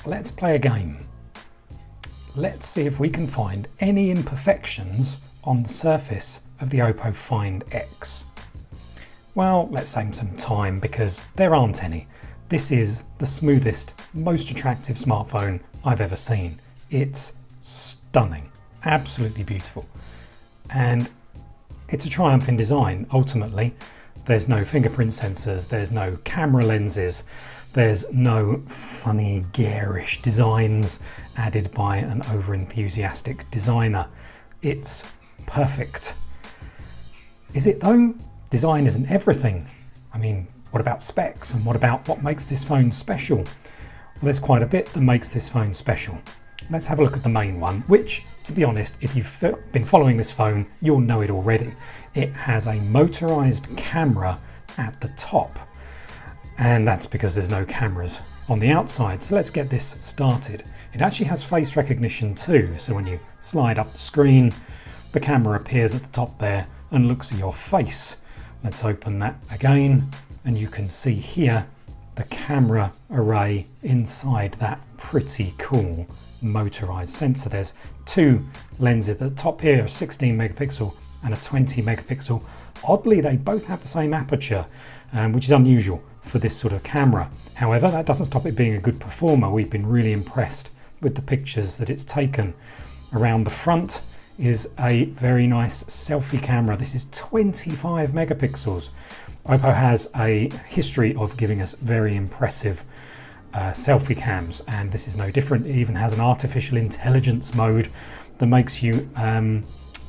Let's play a game. Let's see if we can find any imperfections on the surface of the Oppo Find X. Well, let's save some time because there aren't any. This is the smoothest, most attractive smartphone I've ever seen. It's stunning, absolutely beautiful. And it's a triumph in design, ultimately. There's no fingerprint sensors, there's no camera lenses, there's no funny, garish designs added by an over-enthusiastic designer. It's perfect. Is it though? Design isn't everything. I mean, what about specs and what about what makes this phone special? Well, there's quite a bit that makes this phone special. Let's have a look at the main one, which, to be honest, if you've been following this phone, you'll know it already. It has a motorized camera at the top, and that's because there's no cameras on the outside. So let's get this started. It actually has face recognition too, so when you slide up the screen, the camera appears at the top there and looks at your face. Let's open that again, and you can see here the camera array inside that pretty cool motorized sensor. There's two lenses at the top here, a 16 megapixel and a 20 megapixel. Oddly, they both have the same aperture, which is unusual for this sort of camera. However, that doesn't stop it being a good performer. We've been really impressed with the pictures that it's taken. Around the front is a very nice selfie camera. This is 25 megapixels. Oppo has a history of giving us very impressive selfie cams, and this is no different. It even has an artificial intelligence mode that makes you,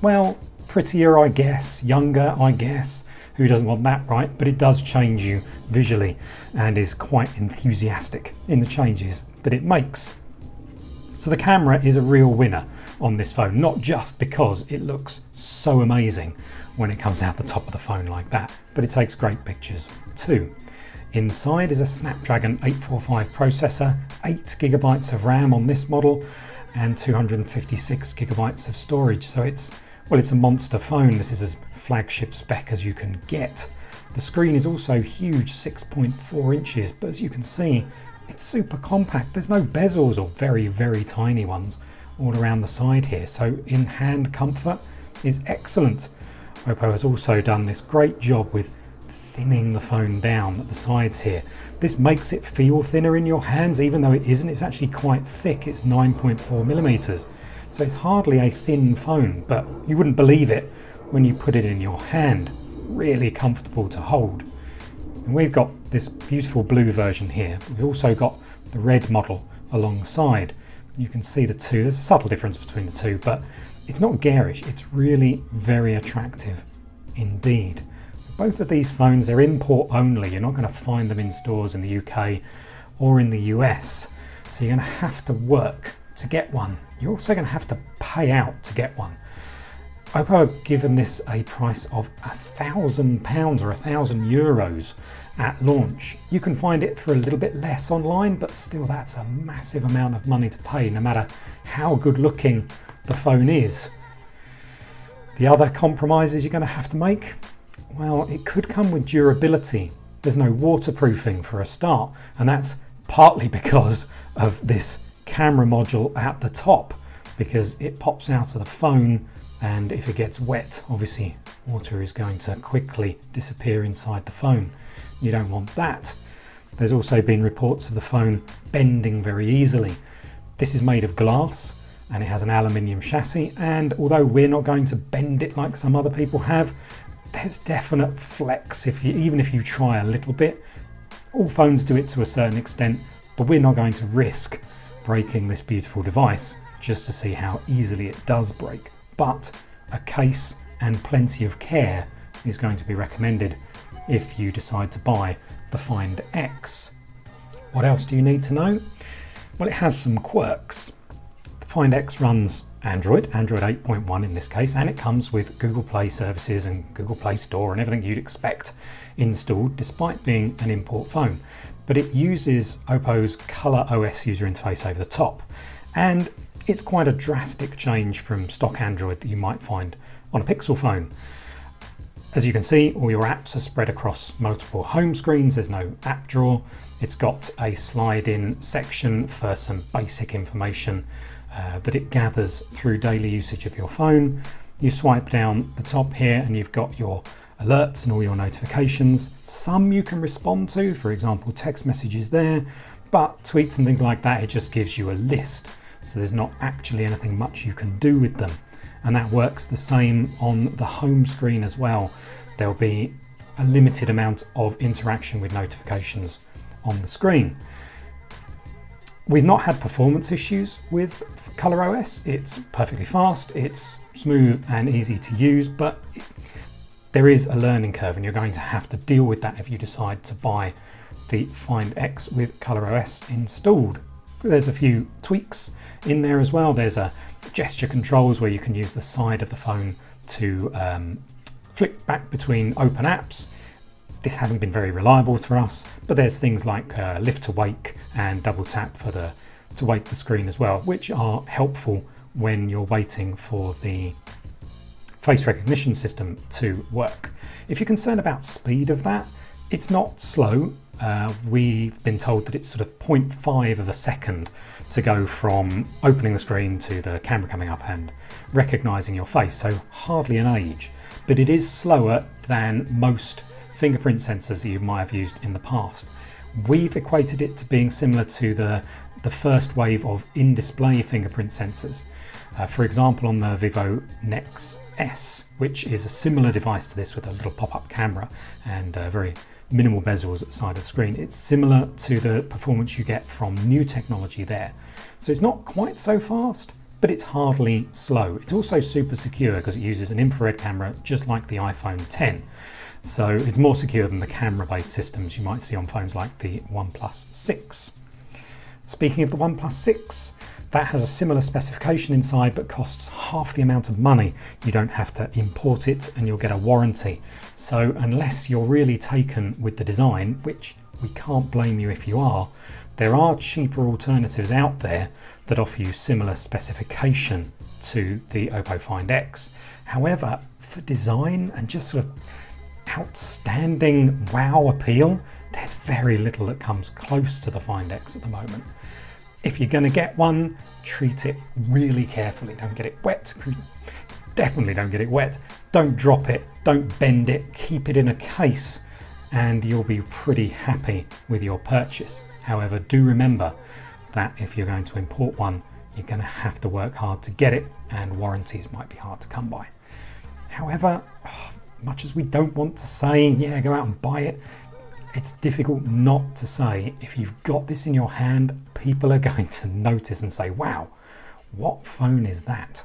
well, prettier, I guess, younger, I guess. Who doesn't want that, right? But it does change you visually and is quite enthusiastic in the changes that it makes. So the camera is a real winner on this phone, not just because it looks so amazing when it comes out the top of the phone like that, but it takes great pictures too. Inside is a Snapdragon 845 processor, 8 gigabytes of RAM on this model, and 256 gigabytes of storage. So it's a monster phone. This is as flagship spec as you can get. The screen is also huge, 6.4 inches, but as you can see, it's super compact. There's no bezels or very, very tiny ones all around the side here. So in-hand comfort is excellent. Oppo has also done this great job with thinning the phone down at the sides here. This makes it feel thinner in your hands, even though it isn't. It's actually quite thick. It's 9.4 millimeters. So it's hardly a thin phone, but you wouldn't believe it when you put it in your hand. Really comfortable to hold. And we've got this beautiful blue version here, but we've also got the red model alongside. You can see the two. There's a subtle difference between the two, but it's not garish. It's really very attractive indeed. Both of these phones, they're import only. You're not going to find them in stores in the UK or in the US. So you're going to have to work to get one. You're also going to have to pay out to get one. Oppo have given this a price of £1,000 or €1,000 at launch. You can find it for a little bit less online, but still that's a massive amount of money to pay, no matter how good looking the phone is. The other compromises you're going to have to make, well, it could come with durability. There's no waterproofing for a start, and that's partly because of this camera module at the top, because it pops out of the phone, and if it gets wet, obviously water is going to quickly disappear inside the phone. You don't want that. There's also been reports of the phone bending very easily. This is made of glass and it has an aluminium chassis, and although we're not going to bend it like some other people have, there's definite flex even if you try a little bit. All phones do it to a certain extent, but we're not going to risk breaking this beautiful device just to see how easily it does break. But a case and plenty of care is going to be recommended if you decide to buy the Find X. What else do you need to know? Well, it has some quirks. The Find X runs Android 8.1 in this case, and it comes with Google Play services and Google Play Store and everything you'd expect installed, despite being an import phone. But it uses Oppo's Color OS user interface over the top, and it's quite a drastic change from stock Android that you might find on a Pixel phone. As you can see, all your apps are spread across multiple home screens. There's no app drawer. It's got a slide-in section for some basic information that it gathers through daily usage of your phone. You swipe down the top here and you've got your alerts and all your notifications. Some you can respond to, for example, text messages there, but tweets and things like that, it just gives you a list. So there's not actually anything much you can do with them. And that works the same on the home screen as well. There'll be a limited amount of interaction with notifications on the screen. We've not had performance issues with ColorOS. It's perfectly fast, it's smooth and easy to use, but there is a learning curve and you're going to have to deal with that if you decide to buy the Find X with ColorOS installed. There's a few tweaks in there as well. There's a gesture controls where you can use the side of the phone to flick back between open apps. This hasn't been very reliable for us, but there's things like lift to wake and double tap for to wake the screen as well, which are helpful when you're waiting for the face recognition system to work. If you're concerned about speed of that, it's not slow. We've been told that it's sort of 0.5 of a second to go from opening the screen to the camera coming up and recognizing your face, so hardly an age, but it is slower than most fingerprint sensors that you might have used in the past. We've equated it to being similar to the first wave of in-display fingerprint sensors. For example, on the Vivo Nex S, which is a similar device to this with a little pop-up camera and very minimal bezels at the side of the screen. It's similar to the performance you get from new technology there. So it's not quite so fast, but it's hardly slow. It's also super secure because it uses an infrared camera just like the iPhone X. So it's more secure than the camera-based systems you might see on phones like the OnePlus 6. Speaking of the OnePlus 6, that has a similar specification inside but costs half the amount of money. You don't have to import it and you'll get a warranty. So unless you're really taken with the design, which we can't blame you if you are, there are cheaper alternatives out there that offer you similar specification to the Oppo Find X. However, for design and just sort of outstanding wow appeal, there's very little that comes close to the Find X at the moment. If you're going to get one, treat it really carefully. Don't get it wet. Definitely don't get it wet. Don't drop it. Don't bend it. Keep it in a case and you'll be pretty happy with your purchase. However, do remember that if you're going to import one, you're going to have to work hard to get it and warranties might be hard to come by. However, much as we don't want to say, yeah, go out and buy it, it's difficult not to say if you've got this in your hand, people are going to notice and say, wow, what phone is that?